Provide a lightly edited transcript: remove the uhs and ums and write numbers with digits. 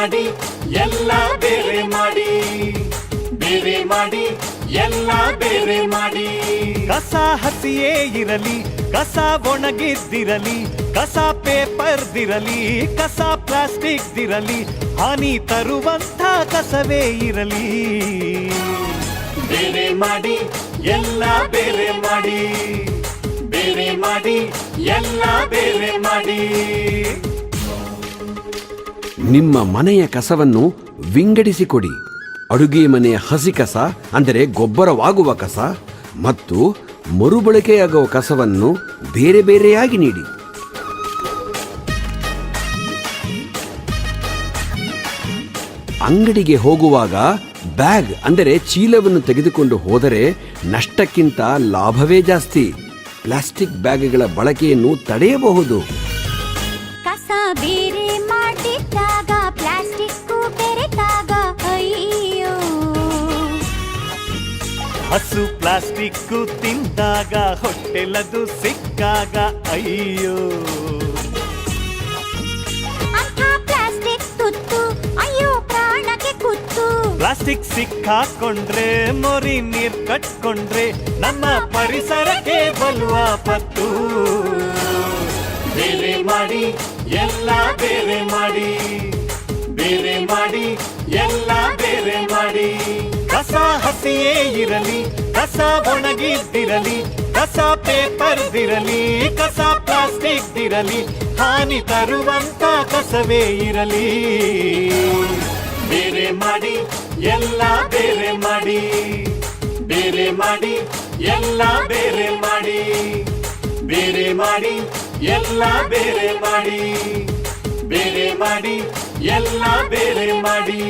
ಮಾಡಿ ಎಲ್ಲ ಬೇರೆ ಮಾಡಿ, ಬೇರೆ ಮಾಡಿ ಎಲ್ಲ ಬೇರೆ ಮಾಡಿ. ಕಸ ಹಸಿಯೇ ಇರಲಿ, ಕಸ ಒಣಗಿದ್ದಿರಲಿ, ಕಸ ಪೇಪರ್ದಿರಲಿ, ಕಸ ಪ್ಲಾಸ್ಟಿಕ್ದಿರಲಿ, ಹಾನಿ ತರುವಂಥ ಕಸವೇ ಇರಲಿ. ಬೇರೆ ಮಾಡಿ ಎಲ್ಲ ಬೇರೆ ಮಾಡಿ, ಬೇರೆ ಮಾಡಿ ಎಲ್ಲ ಬೇರೆ ಮಾಡಿ. ನಿಮ್ಮ ಮನೆಯ ಕಸವನ್ನು ವಿಂಗಡಿಸಿಕೊಡಿ. ಅಡುಗೆ ಮನೆಯ ಹಸಿ ಕಸ ಅಂದರೆ ಗೊಬ್ಬರವಾಗುವ ಕಸ ಮತ್ತು ಮರುಬಳಕೆಯಾಗುವ ಕಸವನ್ನು ಬೇರೆ ಬೇರೆಯಾಗಿ ನೀಡಿ. ಅಂಗಡಿಗೆ ಹೋಗುವಾಗ ಬ್ಯಾಗ್ ಅಂದರೆ ಚೀಲವನ್ನು ತೆಗೆದುಕೊಂಡು ಹೋದರೆ ನಷ್ಟಕ್ಕಿಂತ ಲಾಭವೇ ಜಾಸ್ತಿ. ಪ್ಲಾಸ್ಟಿಕ್ ಬ್ಯಾಗ್ಗಳ ಬಳಕೆಯನ್ನು ತಡೆಯಬಹುದು. ಕಸ ಬೇರೆ ಮಾಡಿದಾಗ ಪ್ಲಾಸ್ಟಿಕ್ ಬೆರೆತಾಗ ಅಯ್ಯೋ, ಹಸು ಪ್ಲಾಸ್ಟಿಕ್ ತಿಂದಾಗ ಹೊಟ್ಟೆಲದು ಸಿಕ್ಕಾಗ ಅಯ್ಯೋ, ಅಂಥ ಪ್ಲಾಸ್ಟಿಕ್ ತುತ್ತು ಅಯ್ಯೋ ಪ್ರಾಣಕ್ಕೆ ಕುತ್ತು. ಪ್ಲಾಸ್ಟಿಕ್ ಸಿಕ್ಕಾಕೊಂಡ್ರೆ ಮೊರಿ ನೀರ್ ಕಟ್ಕೊಂಡ್ರೆ ನಮ್ಮ ಪರಿಸರಕ್ಕೆ ಬಲು ಆಪತ್ತು. ಬೇರೆ ಮಾಡಿ ಎಲ್ಲ ಬೇರೆ ಮಾಡಿ, ಬೇರೆ ಮಾಡಿ ಎಲ್ಲ ಬೇರೆ ಮಾಡಿ. ಕಸ ಹಸಿಯೇ ಇರಲಿ, ಕಸ ಒಣಗಿದ್ದಿರಲಿ, ಕಸ ಪೇಪರ್ದಿರಲಿ, ಕಸ ಪ್ಲಾಸ್ಟಿಕ್ದಿರಲಿ, ಹಾನಿ ತರುವಂತ ಕಸವೇ ಇರಲಿ. ಬೇರೆ ಮಾಡಿ ಎಲ್ಲ ಬೇರೆ ಮಾಡಿ, ಬೇರೆ ಮಾಡಿ ಎಲ್ಲ ಬೇರೆ ಮಾಡಿ, ಬೇರೆ ಮಾಡಿ ಎಲ್ಲ ಬೇರೆ ಮಾಡಿ, ಬೇರೆ ಮಾಡಿ ಎಲ್ಲ ಬೇರೆ ಮಾಡಿ.